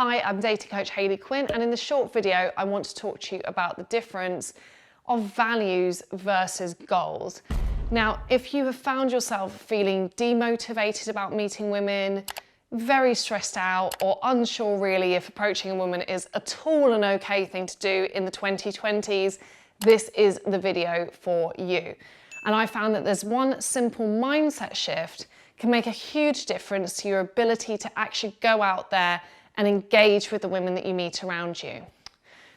Hi, I'm dating coach Hayley Quinn, and in this short video, I want to talk to you about the difference of values versus goals. Now, if you have found yourself feeling demotivated about meeting women, very stressed out, or unsure really if approaching a woman is at all an okay thing to do in the 2020s, this is the video for you. And I found that there's one simple mindset shift can make a huge difference to your ability to actually go out there and engage with the women that you meet around you.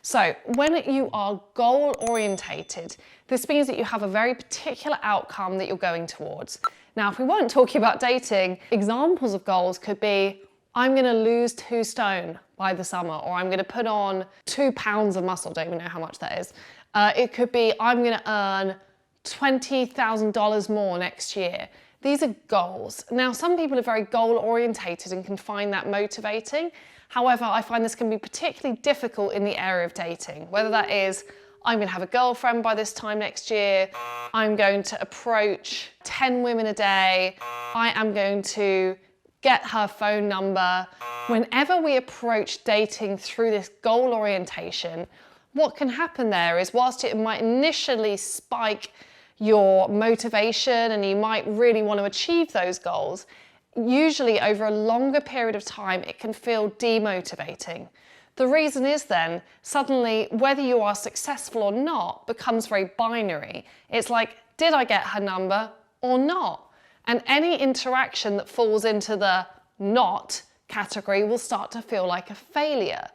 So when you are goal orientated, this means that you have a very particular outcome that you're going towards. Now, if we weren't talking about dating, examples of goals could be, I'm going to lose 2 stone by the summer, or I'm going to put on 2 pounds of muscle, don't even know how much that is. It could be, I'm going to earn $20,000 more next year. These are goals. Now, some people are very goal orientated and can find that motivating. However, I find this can be particularly difficult in the area of dating, whether that is, I'm going to have a girlfriend by this time next year, I'm going to approach 10 women a day, I am going to get her phone number. Whenever we approach dating through this goal orientation, what can happen there is, whilst it might initially spike your motivation and you might really want to achieve those goals, usually over a longer period of time, it can feel demotivating. The reason is then, suddenly, whether you are successful or not becomes very binary. It's like, did I get her number or not? And any interaction that falls into the not category will start to feel like a failure.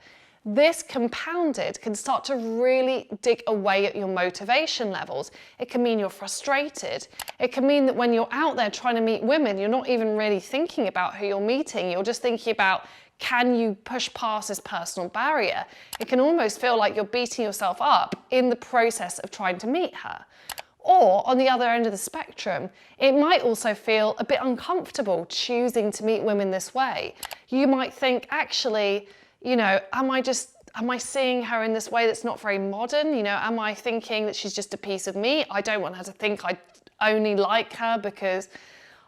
This compounded can start to really dig away at your motivation levels. It can mean you're frustrated. It can mean that when you're out there trying to meet women, you're not even really thinking about who you're meeting. You're just thinking about, can you push past this personal barrier? It can almost feel like you're beating yourself up in the process of trying to meet her. Or on the other end of the spectrum, it might also feel a bit uncomfortable choosing to meet women this way. You might think, actually, you know, am I seeing her in this way that's not very modern? You know, am I thinking that she's just a piece of me? I don't want her to think I only like her because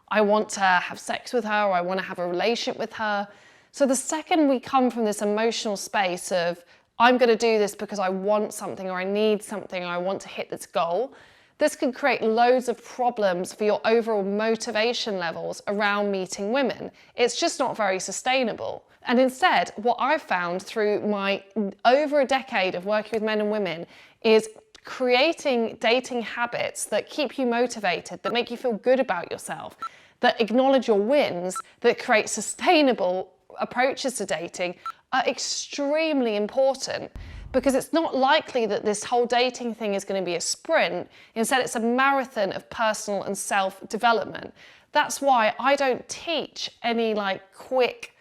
I want to have sex with her or I want to have a relationship with her. So the second we come from this emotional space of, I'm going to do this because I want something or I need something or I want to hit this goal, this can create loads of problems for your overall motivation levels around meeting women. It's just not very sustainable. And instead, what I've found through my over a decade of working with men and women is creating dating habits that keep you motivated, that make you feel good about yourself, that acknowledge your wins, that create sustainable approaches to dating are extremely important, because it's not likely that this whole dating thing is going to be a sprint. Instead, it's a marathon of personal and self-development. That's why I don't teach any quick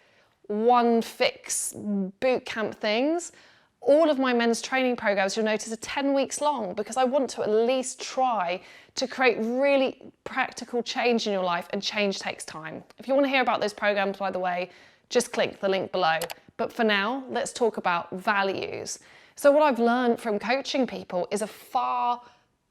one fix boot camp things. All of my men's training programs, you'll notice, are 10 weeks long, because I want to at least try to create really practical change in your life, and change takes time. If you want to hear about those programs, by the way, just click the link below. But for now, let's talk about values. So what I've learned from coaching people is a far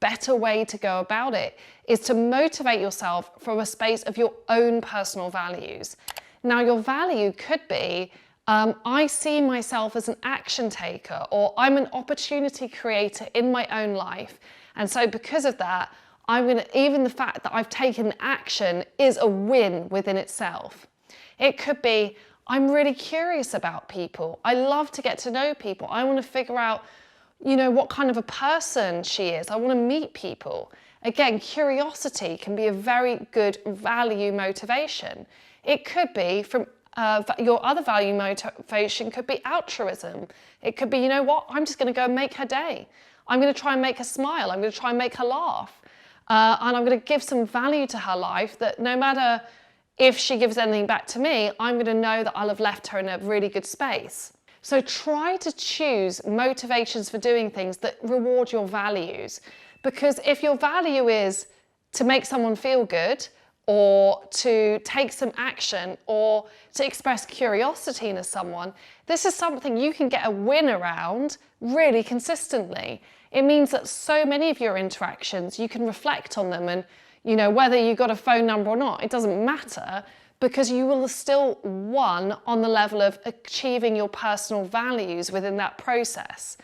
better way to go about it is to motivate yourself from a space of your own personal values. Now, your value could be, I see myself as an action taker, or I'm an opportunity creator in my own life. And so because of that, even the fact that I've taken action is a win within itself. It could be, I'm really curious about people. I love to get to know people. I want to figure out, you know, what kind of a person she is. I want to meet people. Again, curiosity can be a very good value motivation. It could be from your other value motivation could be altruism. It could be, you know what, I'm just going to go and make her day. I'm going to try and make her smile. I'm going to try and make her laugh. And I'm going to give some value to her life that no matter if she gives anything back to me, I'm going to know that I'll have left her in a really good space. So try to choose motivations for doing things that reward your values. Because if your value is to make someone feel good, or to take some action, or to express curiosity in someone, this is something you can get a win around really consistently. It means that so many of your interactions, you can reflect on them, and you know, whether you got a phone number or not, it doesn't matter, because you will still won on the level of achieving your personal values within that process.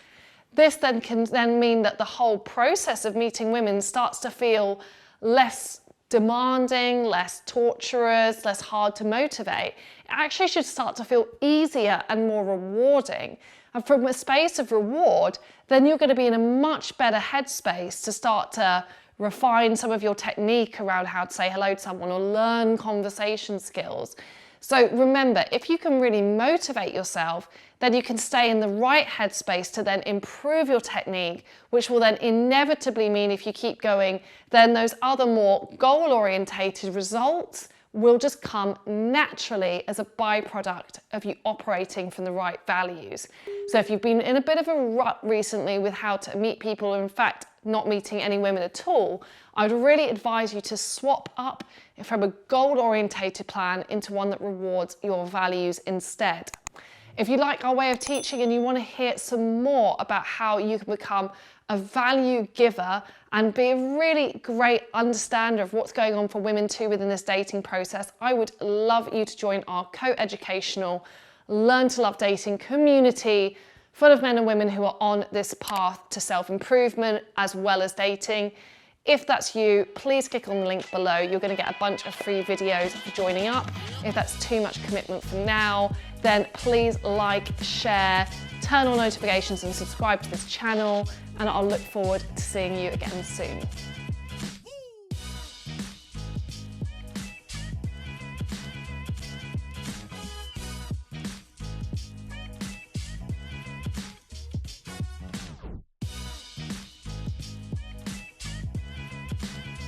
This then can then mean that the whole process of meeting women starts to feel less demanding, less torturous, less hard to motivate. It actually should start to feel easier and more rewarding. And from a space of reward, then you're going to be in a much better headspace to start to refine some of your technique around how to say hello to someone or learn conversation skills. So remember, if you can really motivate yourself, then you can stay in the right headspace to then improve your technique, which will then inevitably mean, if you keep going, then those other more goal-orientated results will just come naturally as a byproduct of you operating from the right values. So if you've been in a bit of a rut recently with how to meet people, or in fact not meeting any women at all, I would really advise you to swap up from a goal-orientated plan into one that rewards your values instead. If you like our way of teaching and you want to hear some more about how you can become a value giver and be a really great understander of what's going on for women too within this dating process, I would love you to join our co-educational Learn to Love Dating community full of men and women who are on this path to self-improvement as well as dating. If that's you, please click on the link below. You're going to get a bunch of free videos for joining up. If that's too much commitment for now, then please like, share, turn on notifications and subscribe to this channel, and I'll look forward to seeing you again soon.